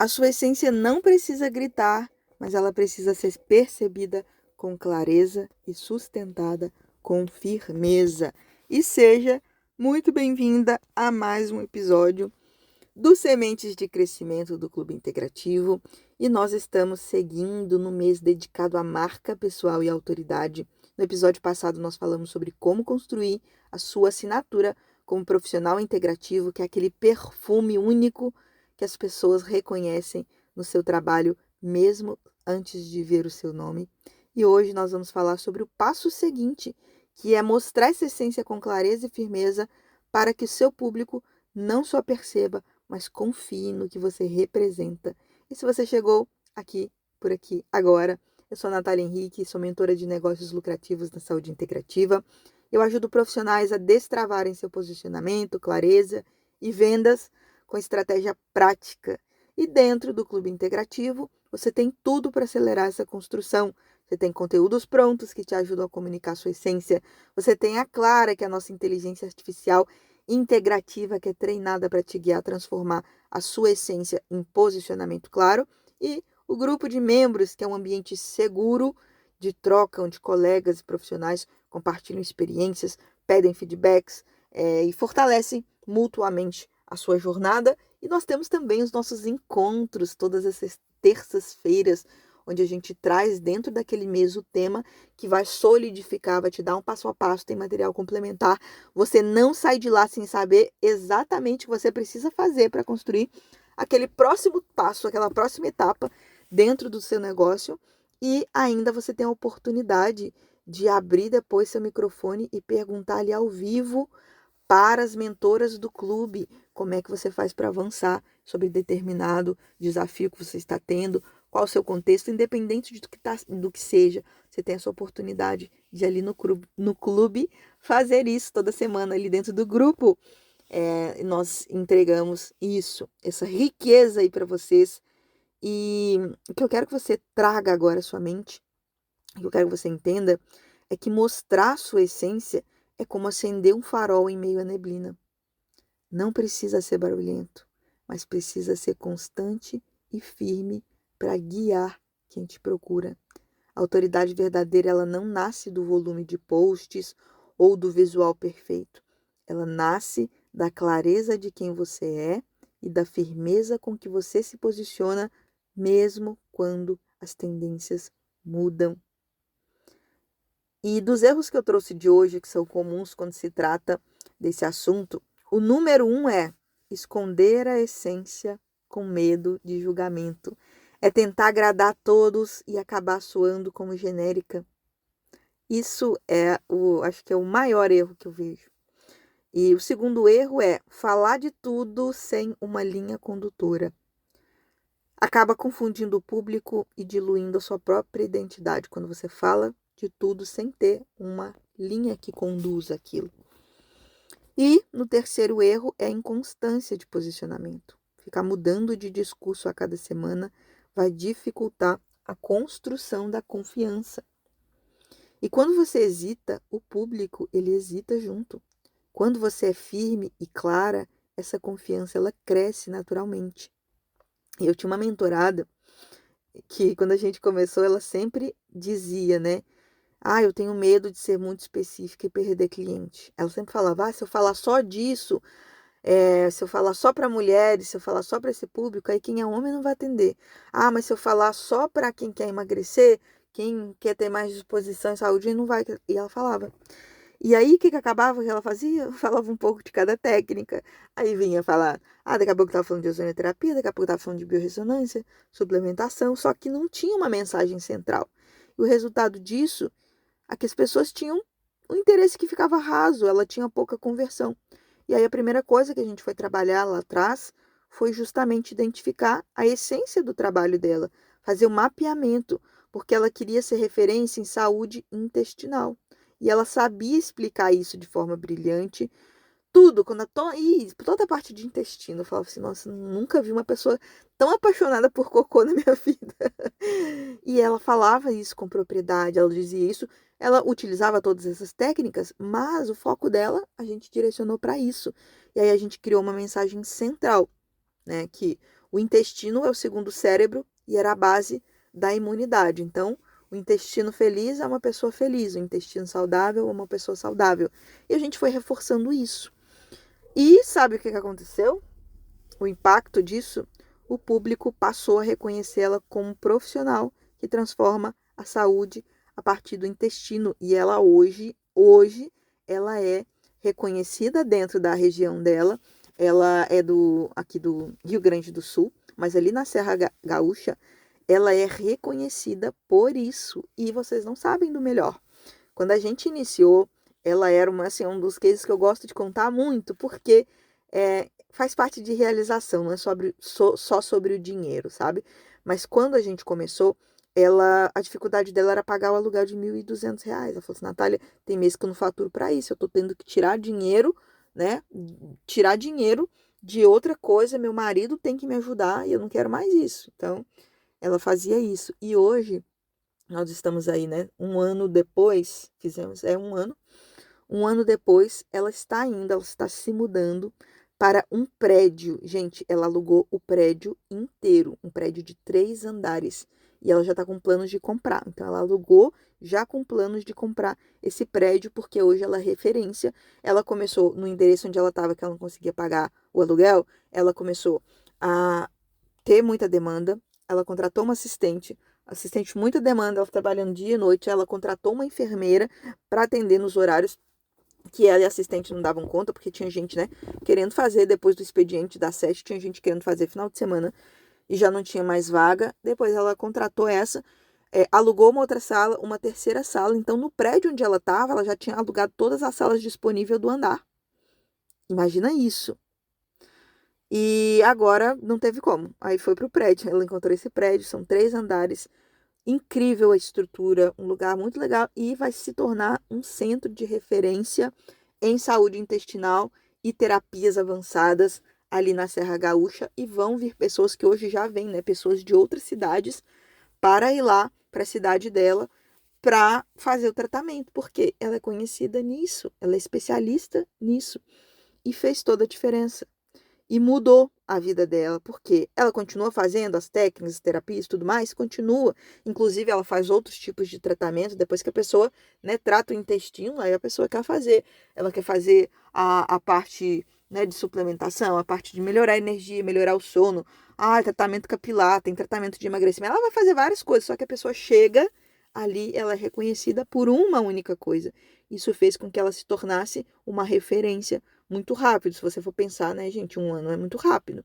A sua essência não precisa gritar, mas ela precisa ser percebida com clareza e sustentada com firmeza. E seja muito bem-vinda a mais um episódio do Sementes de Crescimento do Clube Integrativo. E nós estamos seguindo no mês dedicado à marca pessoal e autoridade. No episódio passado nós falamos sobre como construir a sua assinatura como profissional integrativo, que é aquele perfume único que as pessoas reconhecem no seu trabalho, mesmo antes de ver o seu nome. E hoje nós vamos falar sobre o passo seguinte, que é mostrar essa essência com clareza e firmeza para que o seu público não só perceba, mas confie no que você representa. E se você chegou por aqui, agora, eu sou a Natália Henrique, sou mentora de negócios lucrativos na saúde integrativa. Eu ajudo profissionais a destravarem seu posicionamento, clareza e vendas com estratégia prática. E dentro do Clube Integrativo, você tem tudo para acelerar essa construção. Você tem conteúdos prontos que te ajudam a comunicar sua essência. Você tem a Clara, que é a nossa inteligência artificial integrativa, que é treinada para te guiar a transformar a sua essência em posicionamento claro. E o grupo de membros, que é um ambiente seguro de troca, onde colegas e profissionais compartilham experiências, pedem feedbacks e fortalecem mutuamente a sua jornada. E nós temos também os nossos encontros todas essas terças-feiras, onde a gente traz dentro daquele mês o tema que vai solidificar, vai te dar um passo a passo, tem material complementar. Você não sai de lá sem saber exatamente o que você precisa fazer para construir aquele próximo passo, aquela próxima etapa dentro do seu negócio. E ainda você tem a oportunidade de abrir depois seu microfone e perguntar ali ao vivo para as mentoras do clube como é que você faz para avançar sobre determinado desafio que você está tendo, qual o seu contexto, independente do que seja. Você tem essa oportunidade de ali no clube fazer isso toda semana ali dentro do grupo. Nós entregamos isso, essa riqueza aí para vocês. E o que eu quero que você traga agora à sua mente, o que eu quero que você entenda, é que mostrar a sua essência é como acender um farol em meio à neblina. Não precisa ser barulhento, mas precisa ser constante e firme para guiar quem te procura. A autoridade verdadeira, ela não nasce do volume de posts ou do visual perfeito. Ela nasce da clareza de quem você é e da firmeza com que você se posiciona, mesmo quando as tendências mudam. E dos erros que eu trouxe de hoje, que são comuns quando se trata desse assunto, o número 1 é esconder a essência com medo de julgamento. É tentar agradar a todos e acabar soando como genérica. Isso acho que é o maior erro que eu vejo. E o segundo erro é falar de tudo sem uma linha condutora. Acaba confundindo o público e diluindo a sua própria identidade quando você fala de tudo sem ter uma linha que conduza aquilo. E no terceiro erro é a inconstância de posicionamento. Ficar mudando de discurso a cada semana vai dificultar a construção da confiança. E quando você hesita, o público ele hesita junto. Quando você é firme e clara, essa confiança ela cresce naturalmente. Eu tinha uma mentorada que quando a gente começou, ela sempre dizia, né? Eu tenho medo de ser muito específica e perder cliente. Ela sempre falava, se eu falar só disso, se eu falar só para mulheres, se eu falar só para esse público, aí quem é homem não vai atender. Mas se eu falar só para quem quer emagrecer, quem quer ter mais disposição em saúde, não vai. E ela falava. E aí, o que acabava que ela fazia? Falava um pouco de cada técnica. Aí vinha falar, daqui a pouco estava falando de ozonioterapia, daqui a pouco estava falando de biorressonância, suplementação, só que não tinha uma mensagem central. E o resultado disso é que as pessoas tinham um interesse que ficava raso, ela tinha pouca conversão. E aí a primeira coisa que a gente foi trabalhar lá atrás foi justamente identificar a essência do trabalho dela, fazer o mapeamento, porque ela queria ser referência em saúde intestinal. E ela sabia explicar isso de forma brilhante. Tudo, toda a parte de intestino. Eu falava assim, nossa, nunca vi uma pessoa tão apaixonada por cocô na minha vida. E ela falava isso com propriedade, ela dizia isso. Ela utilizava todas essas técnicas, mas o foco dela a gente direcionou para isso. E aí a gente criou uma mensagem central, né? Que O intestino é o segundo cérebro e era a base da imunidade. Então, o intestino feliz é uma pessoa feliz, o intestino saudável é uma pessoa saudável. E a gente foi reforçando isso. E sabe o que aconteceu? O impacto disso, o público passou a reconhecê-la como profissional que transforma a saúde a partir do intestino. E ela hoje ela é reconhecida dentro da região dela. Ela é aqui do Rio Grande do Sul, mas ali na Serra Gaúcha, ela é reconhecida por isso. E vocês não sabem do melhor. Quando a gente iniciou, ela era um dos cases que eu gosto de contar muito, porque faz parte de realização, não é só sobre o dinheiro, sabe? Mas quando a gente começou, a dificuldade dela era pagar o aluguel de R$ 1.200. Ela falou assim, Natália, tem mês que eu não faturo para isso, eu tô tendo que tirar dinheiro, né? Tirar dinheiro de outra coisa, meu marido tem que me ajudar e eu não quero mais isso. Então, ela fazia isso. E hoje, nós estamos aí, né? Um ano depois, um ano depois, ela está se mudando para um prédio. Gente, ela alugou o prédio inteiro, um prédio de 3 andares. E ela já está com planos de comprar. Então, ela alugou já com planos de comprar esse prédio, porque hoje ela é referência. Ela começou no endereço onde ela estava, que ela não conseguia pagar o aluguel. Ela começou a ter muita demanda. Ela contratou uma assistente muita demanda, ela trabalhando dia e noite. Ela contratou uma enfermeira para atender nos horários que ela e a assistente não davam conta, porque tinha gente, né, querendo fazer depois do expediente das 7, tinha gente querendo fazer final de semana e já não tinha mais vaga. Depois ela contratou alugou uma outra sala, uma terceira sala. Então, no prédio onde ela estava, ela já tinha alugado todas as salas disponíveis do andar. Imagina isso. E agora não teve como. Aí foi pro prédio. Ela encontrou esse prédio, são 3 andares. Incrível a estrutura, um lugar muito legal e vai se tornar um centro de referência em saúde intestinal e terapias avançadas ali na Serra Gaúcha. E vão vir pessoas que hoje já vêm, né? Pessoas de outras cidades para ir lá para a cidade dela para fazer o tratamento, porque ela é conhecida nisso, ela é especialista nisso e fez toda a diferença e mudou a vida dela, porque ela continua fazendo as técnicas, as terapias e tudo mais, continua. Inclusive, ela faz outros tipos de tratamento depois que a pessoa, né, trata o intestino, aí a pessoa quer fazer. Ela quer fazer a parte, né, de suplementação, a parte de melhorar a energia, melhorar o sono. Tratamento capilar, tem tratamento de emagrecimento. Ela vai fazer várias coisas, só que a pessoa chega ali, ela é reconhecida por uma única coisa. Isso fez com que ela se tornasse uma referência muito rápido. Se você for pensar, né, gente, um ano é muito rápido.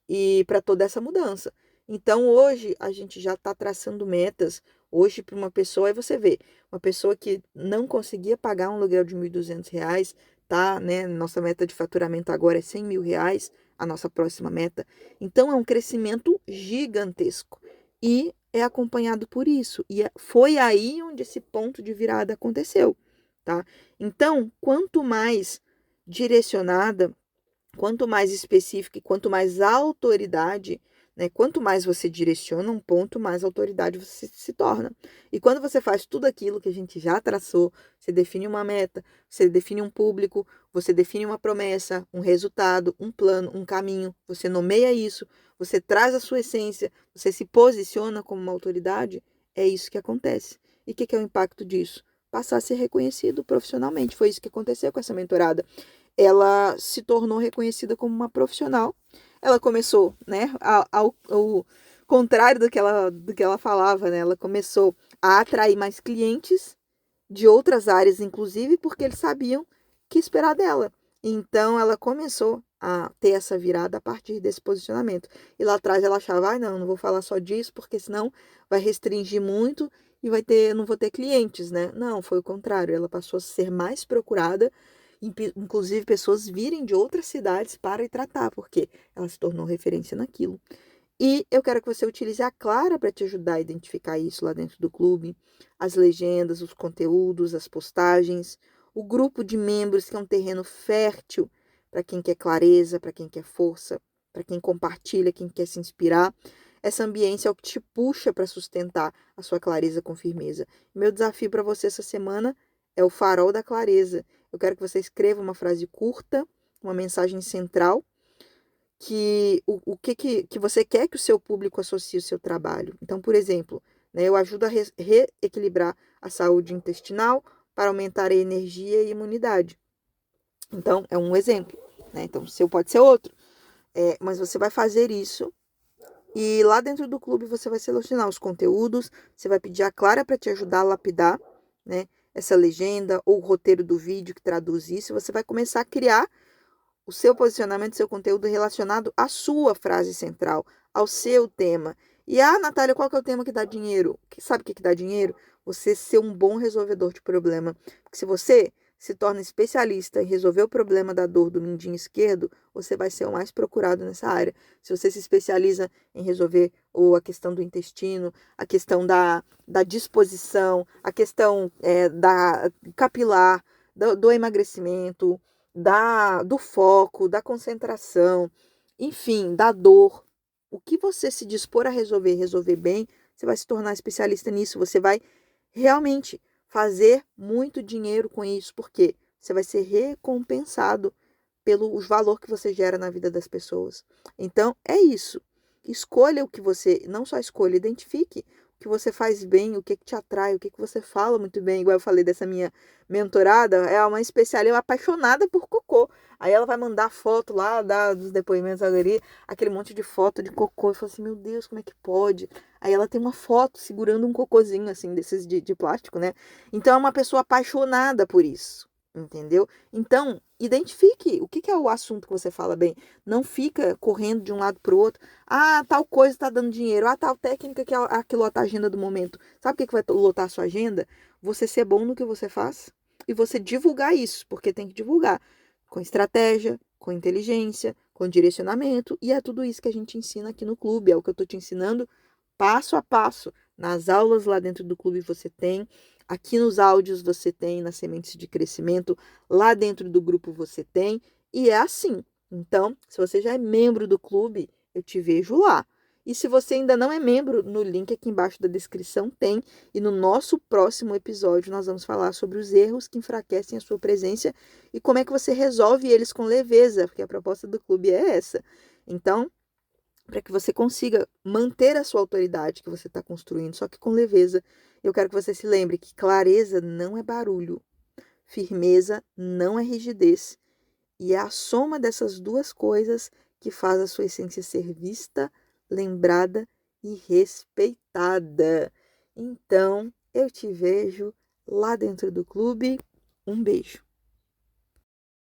E para toda essa mudança. Então, hoje, a gente já está traçando metas. Hoje, para uma pessoa, aí você vê, uma pessoa que não conseguia pagar um aluguel de R$ 1.200, tá, né? Nossa meta de faturamento agora é R$ 100.000, a nossa próxima meta. Então, é um crescimento gigantesco. E é acompanhado por isso. E foi aí onde esse ponto de virada aconteceu, tá? Então, quanto mais direcionada, quanto mais específica e quanto mais autoridade, né? Quanto mais você direciona um ponto, mais autoridade você se torna. E quando você faz tudo aquilo que a gente já traçou, você define uma meta, você define um público, você define uma promessa, um resultado, um plano, um caminho, você nomeia isso, você traz a sua essência, você se posiciona como uma autoridade, é isso que acontece. E o que é o impacto disso? Passar a ser reconhecido profissionalmente. Foi isso que aconteceu com essa mentorada. Ela se tornou reconhecida como uma profissional. Ela começou, né, ao contrário do que ela falava, né, ela começou a atrair mais clientes de outras áreas, inclusive, porque eles sabiam que esperar dela. Então, ela começou a ter essa virada a partir desse posicionamento. E lá atrás ela achava, não vou falar só disso, porque senão vai restringir muito e não vou ter clientes, né? Não, foi o contrário. Ela passou a ser mais procurada, inclusive pessoas virem de outras cidades para ir tratar, porque ela se tornou referência naquilo. E eu quero que você utilize a Clara para te ajudar a identificar isso lá dentro do clube, as legendas, os conteúdos, as postagens, o grupo de membros, que é um terreno fértil para quem quer clareza, para quem quer força, para quem compartilha, quem quer se inspirar. Essa ambiência é o que te puxa para sustentar a sua clareza com firmeza. Meu desafio para você essa semana é o farol da clareza. Eu quero que você escreva uma frase curta, uma mensagem central, que você quer que o seu público associe o seu trabalho. Então, por exemplo, né, eu ajudo a reequilibrar a saúde intestinal para aumentar a energia e imunidade. Então, é um exemplo, né? Então, o seu pode ser outro. Mas você vai fazer isso e lá dentro do clube você vai selecionar os conteúdos, você vai pedir a Clara para te ajudar a lapidar, né, essa legenda ou o roteiro do vídeo que traduz isso. Você vai começar a criar o seu posicionamento, seu conteúdo relacionado à sua frase central, ao seu tema. E Natália, qual que é o tema que dá dinheiro? Sabe o que dá dinheiro? Você ser um bom resolvedor de problema. Porque se você se torna especialista em resolver o problema da dor do mindinho esquerdo, você vai ser o mais procurado nessa área. Se você se especializa em resolver a questão do intestino, a questão da disposição, a questão da capilar, do emagrecimento, do foco, da concentração, enfim, da dor. O que você se dispor a resolver bem, você vai se tornar especialista nisso. Você vai realmente fazer muito dinheiro com isso, porque você vai ser recompensado pelo valor que você gera na vida das pessoas. Então, é isso. Escolha o que você, não só escolha, identifique o que você faz bem, o que te atrai, o que você fala muito bem. Igual eu falei dessa minha mentorada, é uma especialista apaixonada por cocô. Aí ela vai mandar foto lá dos depoimentos ali, aquele monte de foto de cocô. Eu falo assim, meu Deus, como é que pode? Aí ela tem uma foto segurando um cocôzinho, assim, desses de plástico, né? Então é uma pessoa apaixonada por isso, entendeu? Então, identifique o que é o assunto que você fala bem. Não fica correndo de um lado para o outro. Tal coisa está dando dinheiro. Tal técnica que é a que lota a agenda do momento. Sabe o que vai lotar a sua agenda? Você ser bom no que você faz e você divulgar isso, porque tem que divulgar com estratégia, com inteligência, com direcionamento. E é tudo isso que a gente ensina aqui no clube. É o que eu estou te ensinando passo a passo. Nas aulas lá dentro do clube você tem. Aqui nos áudios você tem, nas sementes de crescimento, lá dentro do grupo você tem, e é assim. Então, se você já é membro do clube, eu te vejo lá. E se você ainda não é membro, no link aqui embaixo da descrição tem. E no nosso próximo episódio nós vamos falar sobre os erros que enfraquecem a sua presença e como é que você resolve eles com leveza, porque a proposta do clube é essa. Então, para que você consiga manter a sua autoridade que você está construindo, só que com leveza. Eu quero que você se lembre que clareza não é barulho, firmeza não é rigidez, e é a soma dessas duas coisas que faz a sua essência ser vista, lembrada e respeitada. Então, eu te vejo lá dentro do clube. Um beijo.